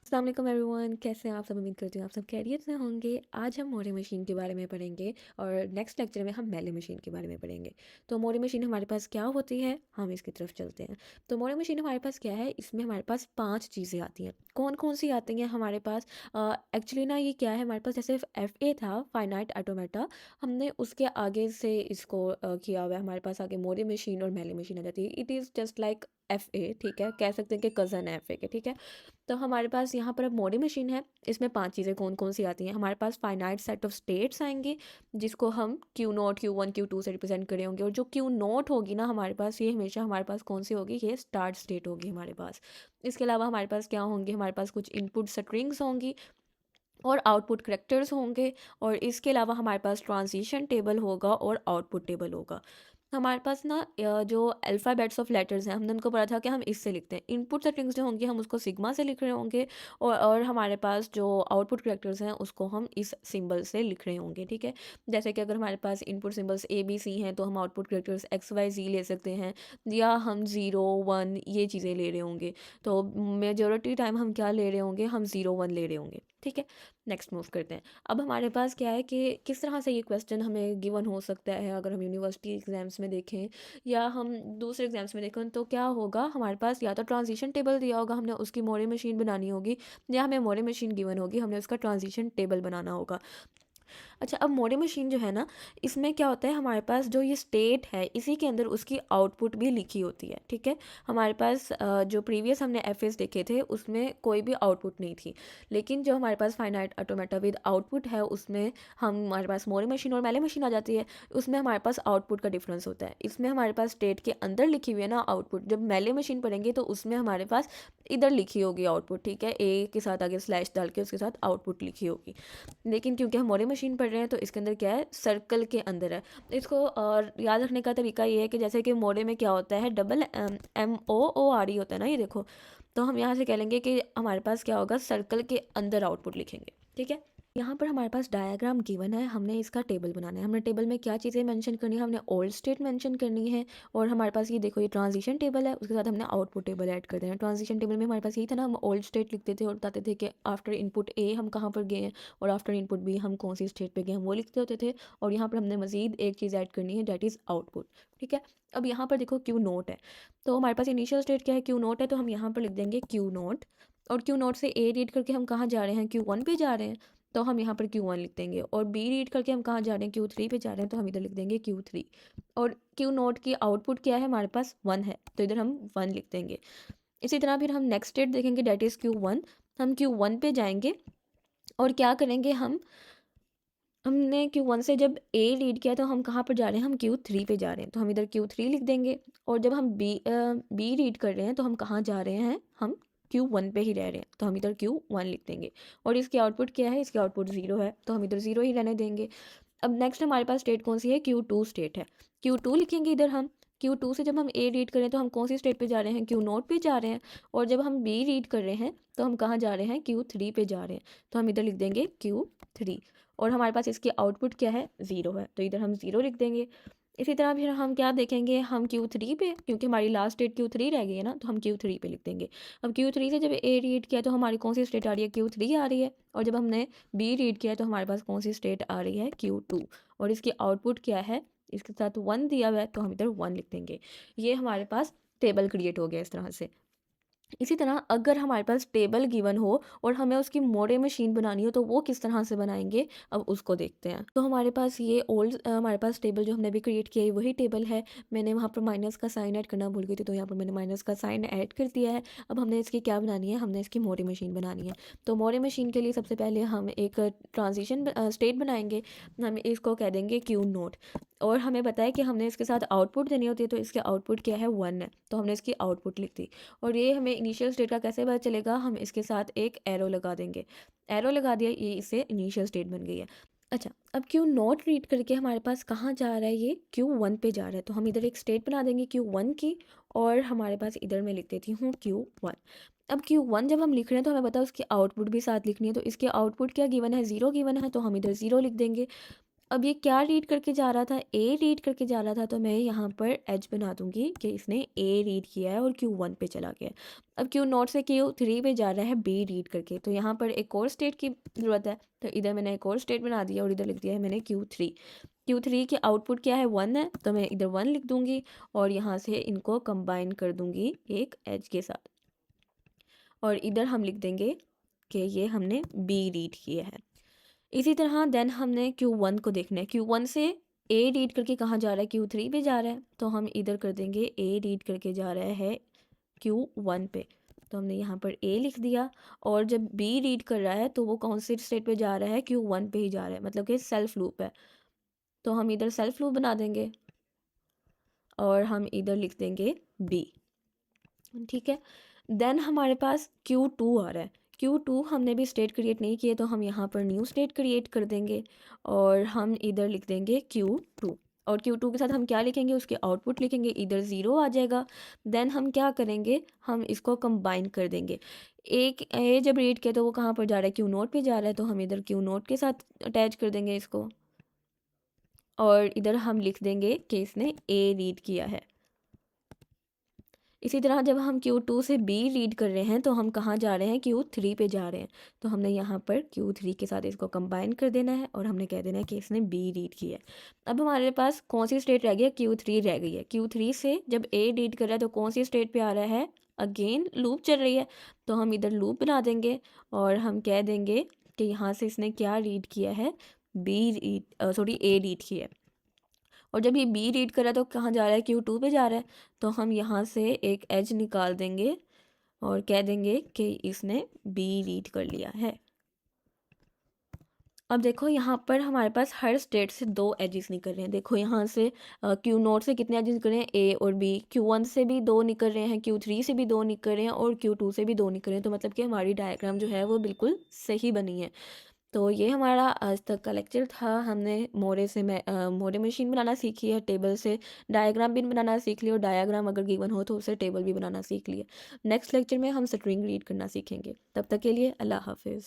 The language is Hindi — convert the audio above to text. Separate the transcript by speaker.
Speaker 1: अस्सलाम वालेकुम एवरीवन, कैसे हैं आप सब। उम्मीद करती हूँ आप सब खैरियत से होंगे। आज हम मोरे मशीन के बारे में पढ़ेंगे और नेक्स्ट लेक्चर में हम मेले मशीन के बारे में पढ़ेंगे। तो मोरे मशीन हमारे पास क्या होती है, हम इसकी तरफ चलते हैं। तो मोरे मशीन हमारे पास क्या है, इसमें हमारे पास 5 चीज़ें आती हैं। कौन कौन सी आती हैं हमारे पास? एक्चुअली ना ये क्या है, हमारे पास जैसे FA था, फाइनाइट ऑटोमेटा, हमने उसके आगे से इसको किया हुआ है। हमारे पास आगे मोरे मशीन और मेले मशीन आ जाती है। It is just like FA, ठीक है, कह सकते हैं कि कज़न है FA के, ठीक है। तो हमारे पास यहाँ पर अब मोडी मशीन है। इसमें 5 चीज़ें कौन-कौन सी आती हैं? हमारे पास फाइनाइट सेट ऑफ स्टेट्स आएँगे, जिसको हम Q नॉट, Q1, Q2 से रिप्रेज़ेंट करे होंगे। और जो Q नॉट होगी ना हमारे पास, ये हमेशा हमारे पास कौन-सी होगी? ये स्टार्ट स्टेट होगी हमारे पास। इसके अलावा हमारे पास क्या होंगे? हमारे पास कुछ इनपुट स्ट्रिंग्स होंगी और आउटपुट करैक्टर्स होंगे। और इसके अलावा हमारे पास ट्रांज़िशन टेबल होगा और आउटपुट टेबल होगा। हमारे पास ना जो अल्फ़ाबेट्स ऑफ लेटर्स हैं, हमने उनको पढ़ा था कि हम इससे लिखते हैं। इनपुट सेटिंग्स जो होंगी हम उसको सिग्मा से लिख रहे होंगे और हमारे पास जो आउटपुट कैरेक्टर्स हैं उसको हम इस सिंबल से लिख रहे होंगे, ठीक है। जैसे कि अगर हमारे पास इनपुट सिंबल्स ABC हैं तो हम आउटपुट कैरेक्टर्स XYZ ले सकते हैं, या हम 0 1 ये चीज़ें ले रहे होंगे। तो मेजॉरिटी टाइम हम क्या ले रहे होंगे? हम 0 1 ले रहे होंगे, ठीक है। नेक्स्ट मूव करते हैं। अब हमारे पास क्या है कि किस तरह से ये क्वेश्चन हमें गिवन हो सकता है, अगर हम यूनिवर्सिटी एग्जाम्स में देखें या हम दूसरे एग्जाम्स में देखें, तो क्या होगा हमारे पास? या तो ट्रांजिशन टेबल दिया होगा, हमने उसकी मोरे मशीन बनानी होगी, या हमें मोरे मशीन गिवन होगी, हमने उसका ट्रांजिशन टेबल बनाना होगा। अच्छा, अब मोडे मशीन जो है ना, इसमें क्या होता है, हमारे पास जो ये स्टेट है इसी के अंदर उसकी आउटपुट भी लिखी होती है, ठीक है। हमारे पास जो प्रीवियस हमने FAs देखे थे उसमें कोई भी आउटपुट नहीं थी, लेकिन जो हमारे पास फाइनाइट ऑटोमेटा विद आउटपुट है उसमें हमारे पास मोरे मशीन और मेले मशीन आ जाती है। उसमें हमारे पास आउटपुट का डिफरेंस होता है। इसमें हमारे पास स्टेट के अंदर लिखी हुई है ना आउटपुट, जब मेले मशीन पढ़ेंगे तो उसमें हमारे पास इधर लिखी होगी आउटपुट, ठीक है, A के साथ आगे स्लैश डाल के उसके साथ आउटपुट लिखी होगी। लेकिन क्योंकि हम मोरे मशीन पढ़ रहे हैं तो इसके अंदर क्या है, सर्कल के अंदर है। इसको और याद रखने का तरीका ये है कि जैसे कि मोरे में क्या होता है, डबल MOORE होता है ना, ये देखो। तो हम यहाँ से कह लेंगे कि हमारे पास क्या होगा, सर्कल के अंदर आउटपुट लिखेंगे, ठीक है। यहाँ पर हमारे पास डायग्राम गिवन है, हमने इसका टेबल बनाना है। हमने टेबल में क्या चीज़ें मेंशन करनी है, हमने ओल्ड स्टेट मेंशन करनी है। और हमारे पास ये देखो, ये ट्रांजिशन टेबल है, उसके साथ हमने आउटपुट टेबल ऐड कर देना है। ट्रांजिशन टेबल में हमारे पास यही था ना, हम ओल्ड स्टेट लिखते थे और बताते थे कि आफ्टर इनपुट A हम कहाँ पर गए हैं और आफ्टर इनपुट B हम कौन सी स्टेट पे गए हैं, वो लिखते होते थे। और यहाँ पर हमने मजीद एक चीज़ ऐड करनी है, डेट इज़ आउटपुट, ठीक है। अब यहाँ पर देखो Q नोट है, तो हमारे पास इनिशियल स्टेट क्या है, Q नोट है, तो हम यहाँ पर लिख देंगे Q नोट। और Q नोट से A रीड करके हम कहाँ जा रहे हैं, Q1 पे जा रहे हैं, तो हम यहाँ पर Q1 लिख देंगे। और B रीड करके हम कहाँ जा रहे हैं, Q3 पे जा रहे हैं, तो हम इधर लिख देंगे Q3। और Q नोट की आउटपुट क्या है, हमारे पास 1 है, तो इधर हम 1 लिख देंगे। इसी तरह फिर हम नेक्स्ट स्टेट देखेंगे, डेट इज़ Q1। हम Q1 पे जाएंगे और क्या करेंगे, हमने Q1 से जब A रीड किया तो हम कहाँ पर जा रहे हैं, हम Q3 पे जा रहे हैं, तो हम इधर Q3 लिख देंगे। और जब हम B रीड कर रहे हैं तो हम कहाँ जा रहे हैं, हम Q1 पे ही रह रहे हैं, तो हम इधर Q1 लिख देंगे। और इसकी आउटपुट क्या है, इसकी आउटपुट 0 है, तो हम इधर 0 ही रहने देंगे। अब नेक्स्ट हमारे पास स्टेट कौन सी है, Q2 स्टेट है। Q2 लिखेंगे इधर हम। Q2 से जब हम A रीड करें तो हम कौन सी स्टेट पे जा रहे हैं, Q नोट पे जा रहे हैं। और जब हम B रीड कर रहे हैं तो हम कहाँ जा रहे हैं, Q3 पे जा रहे हैं, तो हम इधर लिख देंगे Q3। और हमारे पास इसकी आउटपुट क्या है, 0 है, तो इधर हम 0 लिख देंगे। इसी तरह फिर हम क्या देखेंगे, हम Q3 पे, क्योंकि हमारी लास्ट स्टेट Q3 रह गई है ना, तो हम Q3 पे लिख देंगे। अब Q3 से जब A रीड किया तो हमारी कौन सी स्टेट आ रही है, Q3 आ रही है। और जब हमने B रीड किया तो हमारे पास कौन सी स्टेट आ रही है, Q2। और इसकी आउटपुट क्या है, इसके साथ 1 दिया हुआ है, तो हम इधर 1 लिख देंगे। ये हमारे पास टेबल क्रिएट हो गया इस तरह से। इसी तरह अगर हमारे पास टेबल गिवन हो और हमें उसकी मोड़े मशीन बनानी हो तो वो किस तरह से बनाएंगे, अब उसको देखते हैं। तो हमारे पास ये हमारे पास टेबल जो हमने भी क्रिएट किया है वही टेबल है। मैंने वहाँ पर माइनस का साइन ऐड करना भूल गई थी, तो यहाँ पर मैंने माइनस का साइन ऐड कर दिया है। अब हमने इसकी क्या बनानी है, हमने इसकी मोड़े मशीन बनानी है। तो मोड़े मशीन के लिए सबसे पहले हम एक ट्रांजिशन स्टेट बनाएंगे। हम इसको कह देंगे Q नोट। और हमें पता है कि हमने इसके साथ आउटपुट देनी होती है, तो इसके आउटपुट क्या है, 1 है, तो हमने इसकी आउटपुट लिख दी। और ये हमें इनिशियल स्टेट का कैसे पता चलेगा, हम इसके साथ एक एरो लगा देंगे। एरो लगा दिया, ये इससे इनिशियल स्टेट बन गई है। अच्छा, अब Q नॉट रीड करके हमारे पास कहाँ जा रहा है, ये Q1 पे जा रहा है, तो हम इधर एक स्टेट बना देंगे Q1 की। और हमारे पास इधर मैं लिख देती हूँ Q1। अब Q1 जब हम लिख रहे हैं तो हमें पता है उसकी आउटपुट भी साथ लिखनी है, तो इसके आउटपुट क्या गिवन है, 0 गिवन है, तो हम इधर 0 लिख देंगे। अब ये क्या रीड करके जा रहा था, ए रीड करके जा रहा था, तो मैं यहाँ पर एज बना दूंगी कि इसने ए रीड किया है और Q1 पे चला गया। अब Q0 से Q3 पे जा रहा है बी रीड करके, तो यहाँ पर एक और स्टेट की ज़रूरत है, तो इधर मैंने एक और स्टेट बना दिया और इधर लिख दिया है मैंने Q3 की आउटपुट क्या है 1 है, तो मैं इधर 1 लिख दूंगी और यहाँ से इनको कंबाइन कर दूंगी एक एज के साथ, और इधर हम लिख देंगे कि ये हमने बी रीड किया है। इसी तरह देन हमने Q1 को देखना है, Q1 से ए रीड करके कहाँ जा रहा है, Q3 पे जा रहा है, तो हम इधर कर देंगे ए रीड करके जा रहा है Q1 पे, तो हमने यहाँ पर ए लिख दिया। और जब बी रीड कर रहा है तो वो कौन से स्टेट पे जा रहा है, Q1 पे ही जा रहा है, मतलब कि सेल्फ लूप है, तो हम इधर सेल्फ लूप बना देंगे और हम इधर लिख देंगे बी। ठीक है, देन हमारे पास Q2 आ रहा है। Q2 हमने भी स्टेट क्रिएट नहीं किए, तो हम यहाँ पर न्यू स्टेट क्रिएट कर देंगे और हम इधर लिख देंगे Q2, और Q2 के साथ हम क्या लिखेंगे, उसके आउटपुट लिखेंगे, इधर 0 आ जाएगा। देन हम क्या करेंगे, हम इसको कंबाइन कर देंगे। एक ए जब रीड किया तो वो कहाँ पर जा रहा है, Q0 पे जा रहा है, तो हम इधर Q0 के साथ अटैच कर देंगे इसको, और इधर हम लिख देंगे कि इसने ए रीड किया है। इसी तरह जब हम Q2 से B रीड कर रहे हैं तो हम कहाँ जा रहे हैं, Q3 पे जा रहे हैं, तो हमने यहाँ पर Q3 के साथ इसको कंबाइन कर देना है और हमने कह देना है कि इसने B रीड किया है। अब हमारे पास कौन सी स्टेट रह गई है, Q3 रह गई है। Q3 से जब A रीड कर रहा है तो कौन सी स्टेट पे आ रहा है, अगेन लूप चल रही है, तो हम इधर लूप बना देंगे और हम कह देंगे कि यहाँ से इसने क्या रीड किया है, A रीड किया है। और जब ये बी रीड कर रहा है तो कहाँ जा रहा है, Q2 पे जा रहा है, तो हम यहाँ से एक एज निकाल देंगे और कह देंगे कि इसने बी रीड कर लिया है। अब देखो यहाँ पर हमारे पास हर स्टेट से 2 एजेस निकल रहे हैं। देखो यहाँ से Q0 से कितने एजेस निकल रहे हैं, ए और बी। Q1 से भी 2 निकल रहे हैं, Q3 से भी 2 निकल रहे हैं और Q2 से भी 2 निकल रहे हैं, तो मतलब कि हमारी डायग्राम जो है वो बिल्कुल सही बनी है। तो ये हमारा आज तक का लेक्चर था। हमने मोरे मशीन बनाना सीखी है, टेबल से डायग्राम भी बनाना सीख लिया, और डायग्राम अगर गिवन हो तो उससे टेबल भी बनाना सीख लिया। नेक्स्ट लेक्चर में हम स्ट्रिंग रीड करना सीखेंगे। तब तक के लिए अल्लाह हाफिज़।